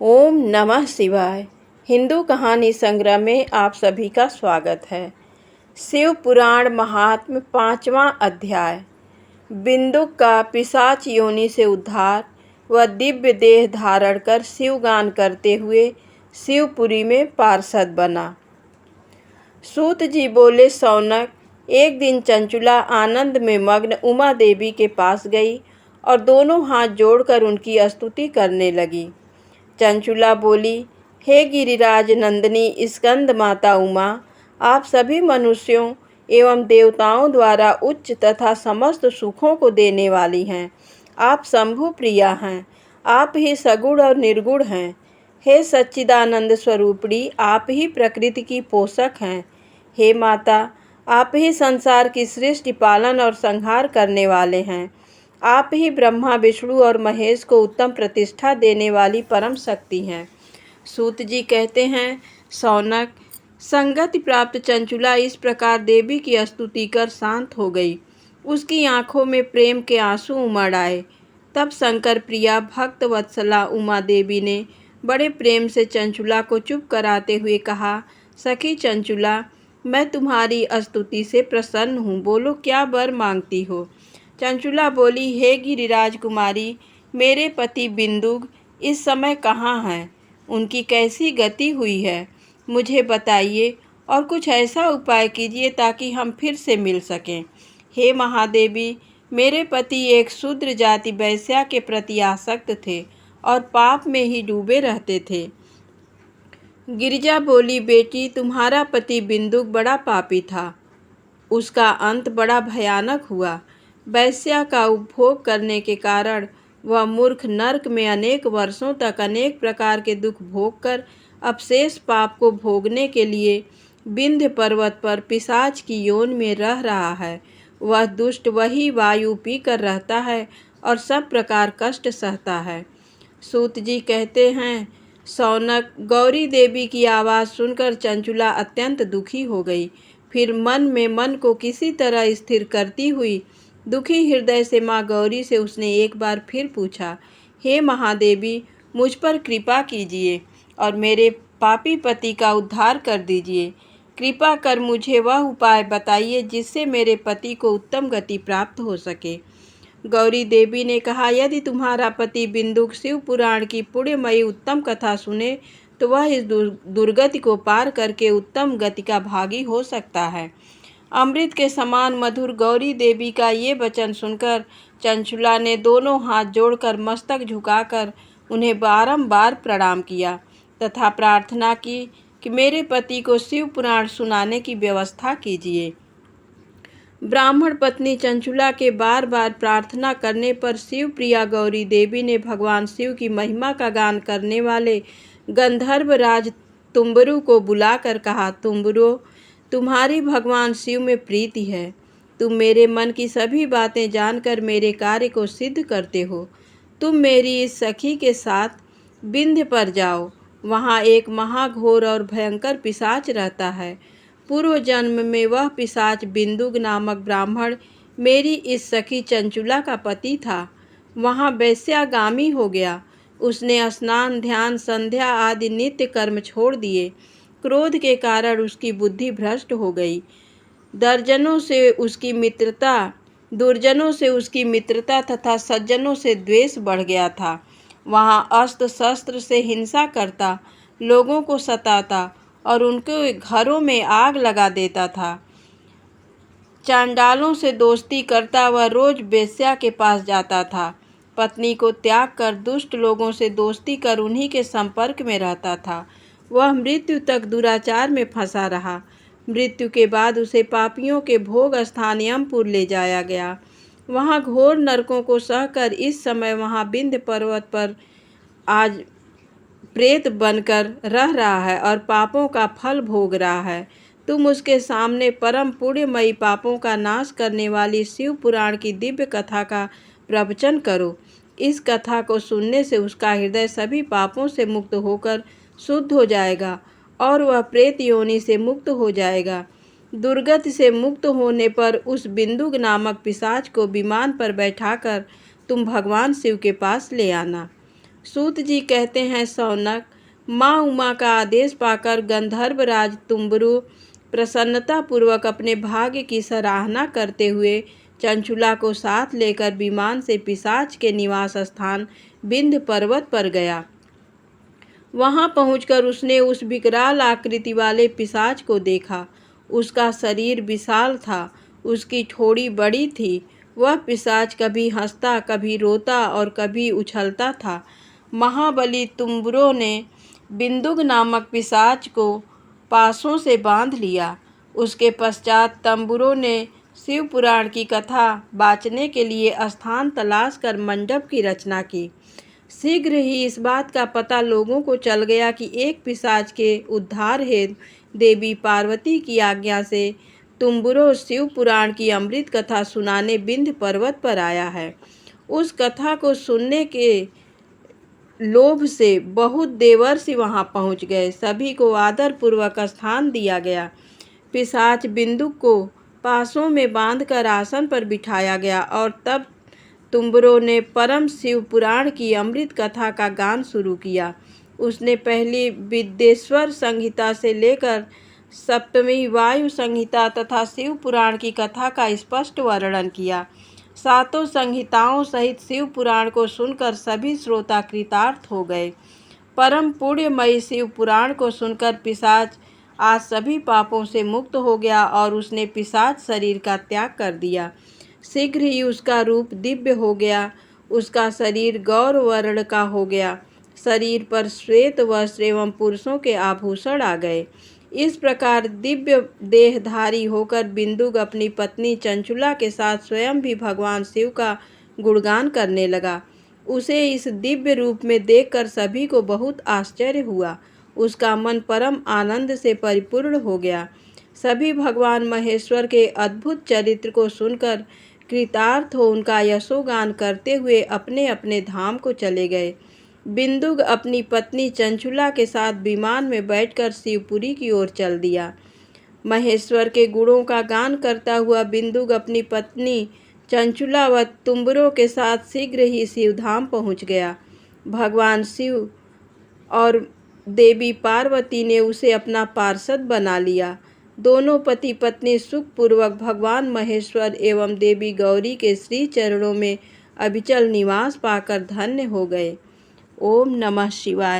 ओम नमः शिवाय। हिंदू कहानी संग्रह में आप सभी का स्वागत है। शिव पुराण महात्म्य 5वां अध्याय। बिंदुक का पिशाच योनि से उद्धार व दिव्य देह धारण कर शिवगान करते हुए शिवपुरी में पार्षद बना। सूत जी बोले, शौनक, एक दिन चंचुला आनंद में मग्न उमा देवी के पास गई और दोनों हाथ जोड़कर उनकी स्तुति करने लगी। चंचुला बोली, हे गिरिराज नंदिनी स्कंद माता उमा, आप सभी मनुष्यों एवं देवताओं द्वारा उच्च तथा समस्त सुखों को देने वाली हैं। आप शंभु प्रिया हैं, आप ही सगुण और निर्गुण हैं। हे सच्चिदानंद स्वरूपणी, आप ही प्रकृति की पोषक हैं। हे माता, आप ही संसार की सृष्टि पालन और संहार करने वाले हैं। आप ही ब्रह्मा विष्णु और महेश को उत्तम प्रतिष्ठा देने वाली परम शक्ति हैं। सूत जी कहते हैं, शौनक, संगति प्राप्त चंचुला इस प्रकार देवी की स्तुति कर शांत हो गई। उसकी आंखों में प्रेम के आंसू उमड़ आए। तब शंकर प्रिया भक्त वत्सला उमा देवी ने बड़े प्रेम से चंचुला को चुप कराते हुए कहा, सखी चंचुला, मैं तुम्हारी स्तुति से प्रसन्न हूँ। बोलो, क्या वर मांगती हो? चंचुला बोली, हे गिरिराज कुमारी, मेरे पति बिंदुक इस समय कहाँ हैं? उनकी कैसी गति हुई है, मुझे बताइए और कुछ ऐसा उपाय कीजिए ताकि हम फिर से मिल सकें। हे महादेवी, मेरे पति एक शूद्र जाति वैश्या के प्रति आसक्त थे और पाप में ही डूबे रहते थे। गिरिजा बोली, बेटी, तुम्हारा पति बिंदुक बड़ा पापी था। उसका अंत बड़ा भयानक हुआ। वैश्या का उपभोग करने के कारण वह मूर्ख नरक में अनेक वर्षों तक अनेक प्रकार के दुख भोग कर अपशेष पाप को भोगने के लिए विंध्य पर्वत पर पिशाच की योनि में रह रहा है। वह दुष्ट वही वायु पीकर रहता है और सब प्रकार कष्ट सहता है। सूत जी कहते हैं, शौनक, गौरी देवी की आवाज़ सुनकर चंचुला अत्यंत दुखी हो गई। फिर मन में मन को किसी तरह स्थिर करती हुई दुखी हृदय से माँ गौरी से उसने एक बार फिर पूछा, हे महादेवी, मुझ पर कृपा कीजिए और मेरे पापी पति का उद्धार कर दीजिए। कृपा कर मुझे वह उपाय बताइए जिससे मेरे पति को उत्तम गति प्राप्त हो सके। गौरी देवी ने कहा, यदि तुम्हारा पति बिंदुक शिव पुराण की पुण्यमयी उत्तम कथा सुने तो वह इस दुर्गति को पार करके उत्तम गति का भागी हो सकता है। अमृत के समान मधुर गौरी देवी का ये वचन सुनकर चंचुला ने दोनों हाथ जोड़कर मस्तक झुकाकर उन्हें बारंबार प्रणाम किया तथा प्रार्थना की कि मेरे पति को शिव पुराण सुनाने की व्यवस्था कीजिए। ब्राह्मण पत्नी चंचुला के बार बार प्रार्थना करने पर शिव प्रिया गौरी देवी ने भगवान शिव की महिमा का गान करने वाले गंधर्व राज तुम्बरु को बुलाकर कहा, तुम्बरो, तुम्हारी भगवान शिव में प्रीति है। तुम मेरे मन की सभी बातें जानकर मेरे कार्य को सिद्ध करते हो। तुम मेरी इस सखी के साथ विंध्य पर जाओ। वहाँ एक महाघोर और भयंकर पिशाच रहता है। पूर्व जन्म में वह पिशाच बिंदुक नामक ब्राह्मण मेरी इस सखी चंचुला का पति था। वहाँ वैश्यागामी हो गया। उसने स्नान, ध्यान, संध्या आदि नित्य कर्म छोड़ दिए। क्रोध के कारण उसकी बुद्धि भ्रष्ट हो गई। दुर्जनों से उसकी मित्रता तथा सज्जनों से द्वेष बढ़ गया था। वहाँ अस्त्र शस्त्र से हिंसा करता, लोगों को सताता और उनके घरों में आग लगा देता था। चांडालों से दोस्ती करता वह रोज वेश्या के पास जाता था। पत्नी को त्याग कर दुष्ट लोगों से दोस्ती कर उन्हीं के संपर्क में रहता था। वह मृत्यु तक दुराचार में फंसा रहा। मृत्यु के बाद उसे पापियों के भोग स्थान यमपुर ले जाया गया। वहाँ घोर नरकों को सहकर इस समय वहाँ विंध्य पर्वत पर आज प्रेत बनकर रह रहा है और पापों का फल भोग रहा है। तुम उसके सामने परम पुण्यमयी पापों का नाश करने वाली शिव पुराण की दिव्य कथा का प्रवचन करो। इस कथा को सुनने से उसका हृदय सभी पापों से मुक्त होकर शुद्ध हो जाएगा और वह प्रेत योनि से मुक्त हो जाएगा। दुर्गति से मुक्त होने पर उस बिंदुक नामक पिशाच को विमान पर बैठाकर तुम भगवान शिव के पास ले आना। सूत जी कहते हैं, शौनक, माँ उमा का आदेश पाकर गंधर्वराज तुम्बरु प्रसन्नतापूर्वक अपने भाग्य की सराहना करते हुए चंचुला को साथ लेकर विमान से पिशाच के निवास स्थान विंध्य पर्वत पर गया। वहां पहुंचकर उसने उस विकराल आकृति वाले पिशाच को देखा। उसका शरीर विशाल था, उसकी ठोड़ी बड़ी थी। वह पिशाच कभी हंसता, कभी रोता और कभी उछलता था। महाबली तुम्बुरो ने बिंदुक नामक पिशाच को पासों से बांध लिया। उसके पश्चात तंबुरो ने शिव पुराण की कथा बाँचने के लिए स्थान तलाश कर मंडप की रचना की। शीघ्र ही इस बात का पता लोगों को चल गया कि एक पिशाच के उद्धार हेतु देवी पार्वती की आज्ञा से तुम्बुरो शिव पुराण की अमृत कथा सुनाने विंध्य पर्वत पर आया है। उस कथा को सुनने के लोभ से बहुत देवर्षि वहां पहुंच गए। सभी को आदर पूर्वक स्थान दिया गया। पिशाच बिंदुक को पासों में बांधकर आसन पर बिठाया गया और तब तुम्बुरो ने परम शिव पुराण की अमृत कथा का गान शुरू किया। उसने पहली विद्येश्वर संहिता से लेकर सप्तमी वायु संहिता तथा शिव पुराण की कथा का स्पष्ट वर्णन किया। सातों संहिताओं सहित शिव पुराण को सुनकर सभी श्रोता कृतार्थ हो गए। परम पुण्यमयी शिव पुराण को सुनकर पिशाच आज सभी पापों से मुक्त हो गया और उसने पिशाच शरीर का त्याग कर दिया। शीघ्र ही उसका रूप दिव्य हो गया। उसका शरीर गौर वर्ण का हो गया। शरीर पर श्वेत वस्त्र एवं पुरुषों के आभूषण आ गए। इस प्रकार दिव्य देहधारी होकर बिंदुक अपनी पत्नी चंचुला के साथ स्वयं भी भगवान शिव का गुणगान करने लगा। उसे इस दिव्य रूप में देखकर सभी को बहुत आश्चर्य हुआ। उसका मन परम आनंद से परिपूर्ण हो गया। सभी भगवान महेश्वर के अद्भुत चरित्र को सुनकर कृतार्थ हो उनका यशोगान करते हुए अपने अपने धाम को चले गए। बिंदुक अपनी पत्नी चंचुला के साथ विमान में बैठकर शिवपुरी की ओर चल दिया। महेश्वर के गुणों का गान करता हुआ बिंदुक अपनी पत्नी चंचुला व तुम्बुरो के साथ शीघ्र ही शिवधाम पहुंच गया। भगवान शिव और देवी पार्वती ने उसे अपना पार्षद बना लिया। दोनों पति पत्नी सुखपूर्वक भगवान महेश्वर एवं देवी गौरी के श्री चरणों में अविचल निवास पाकर धन्य हो गए। ओम नमः शिवाय।